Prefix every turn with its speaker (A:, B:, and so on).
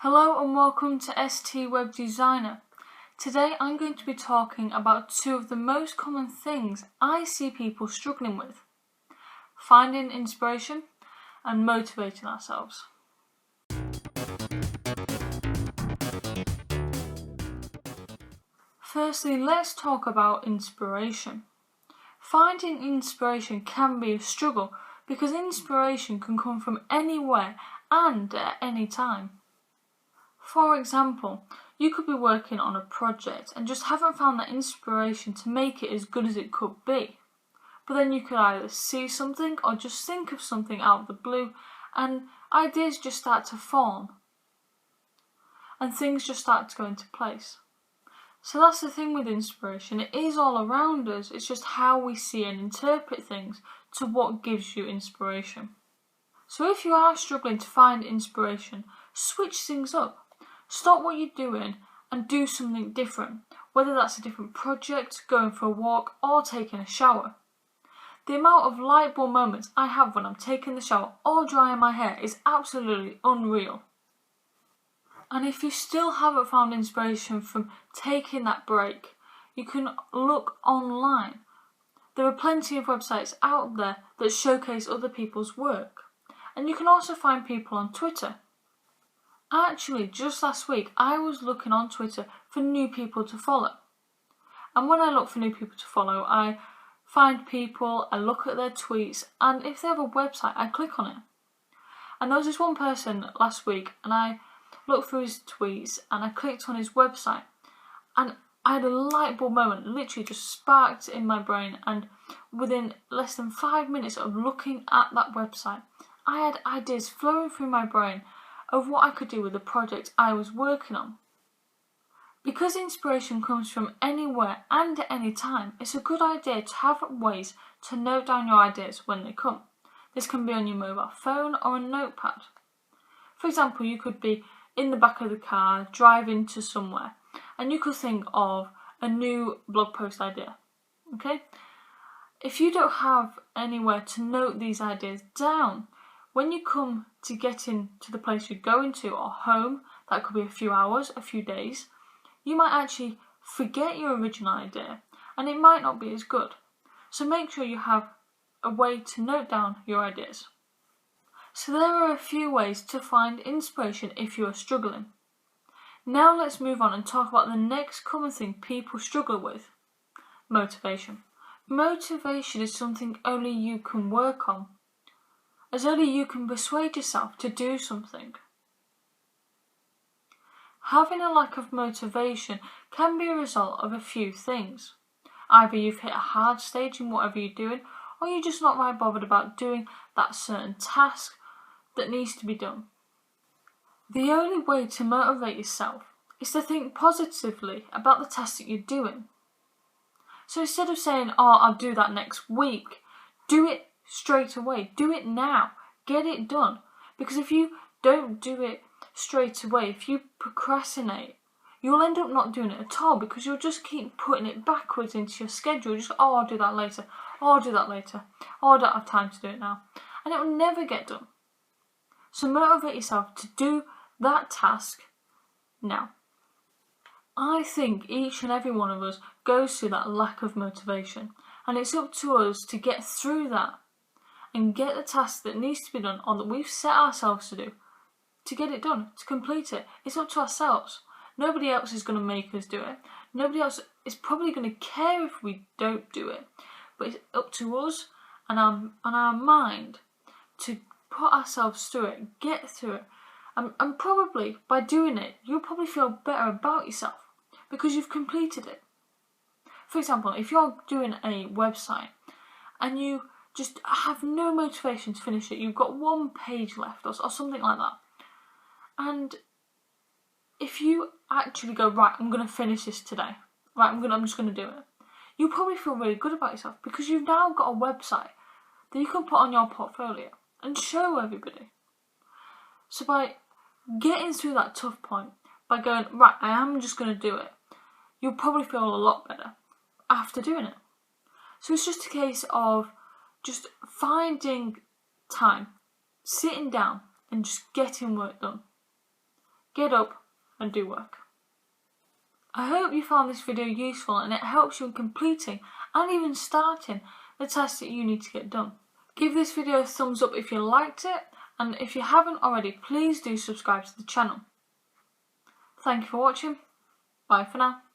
A: Hello and welcome to STWebDesigner. Today I'm going to be talking about two of the most common things I see people struggling with: finding inspiration and motivating ourselves. Firstly, let's talk about inspiration. Finding inspiration can be a struggle because inspiration can come from anywhere and at any time. For example, you could be working on a project and just haven't found that inspiration to make it as good as it could be. But then you could either see something or just think of something out of the blue and ideas just start to form and things just start to go into place. So that's the thing with inspiration. It is all around us. It's just how we see and interpret things to what gives you inspiration. So if you are struggling to find inspiration, switch things up. Stop what you're doing and do something different, whether that's a different project, going for a walk, or taking a shower. The amount of light bulb moments I have when I'm taking the shower or drying my hair is absolutely unreal. And if you still haven't found inspiration from taking that break, you can look online. There are plenty of websites out there that showcase other people's work. And you can also find people on Twitter. Actually, just last week, I was looking on Twitter for new people to follow. And when I look for new people to follow, I find people, I look at their tweets, and if they have a website, I click on it. And there was this one person last week, and I looked through his tweets, and I clicked on his website, and I had a light bulb moment, literally just sparked in my brain, and within less than 5 minutes of looking at that website, I had ideas flowing through my brain of what I could do with the project I was working on. Because inspiration comes from anywhere and at any time, it's a good idea to have ways to note down your ideas when they come. This can be on your mobile phone or a notepad. For example, you could be in the back of the car driving to somewhere and you could think of a new blog post idea. Okay? If you don't have anywhere to note these ideas down, when you come to getting to the place you're going to or home, that could be a few hours, a few days, you might actually forget your original idea and it might not be as good. So make sure you have a way to note down your ideas. So there are a few ways to find inspiration if you are struggling. Now let's move on and talk about the next common thing people struggle with: motivation. Motivation is something only you can work on, as only you can persuade yourself to do something. Having a lack of motivation can be a result of a few things. Either you've hit a hard stage in whatever you're doing, or you're just not right bothered about doing that certain task that needs to be done. The only way to motivate yourself is to think positively about the task that you're doing. So instead of saying, I'll do that next week, do it straight away. Do it now. Get it done. Because if you don't do it straight away, if you procrastinate, you'll end up not doing it at all because you'll just keep putting it backwards into your schedule. Just, I'll do that later. I'll do that later. I don't have time to do it now. And it will never get done. So motivate yourself to do that task now. I think each and every one of us goes through that lack of motivation, and it's up to us to get through that and get the task that needs to be done or that we've set ourselves to do, to get it done, to complete it. It's up to ourselves. Nobody else is going to make us do it. Nobody else is probably going to care if we don't do it. But it's up to us and our mind to put ourselves through it, get through it. And probably by doing it, you'll probably feel better about yourself because you've completed it. For example, if you're doing a website and you just have no motivation to finish it, you've got one page left or something like that. And if you actually go, right, I'm going to finish this today. Right, I'm just going to do it. You'll probably feel really good about yourself because you've now got a website that you can put on your portfolio and show everybody. So by getting through that tough point, by going, right, I am just going to do it, you'll probably feel a lot better after doing it. So it's just a case of just finding time, sitting down and just getting work done. get up and do work. I hope you found this video useful and it helps you in completing and even starting the tasks that you need to get done. Give this video a thumbs up if you liked it, and if you haven't already, please do subscribe to the channel. Thank you for watching. Bye for now.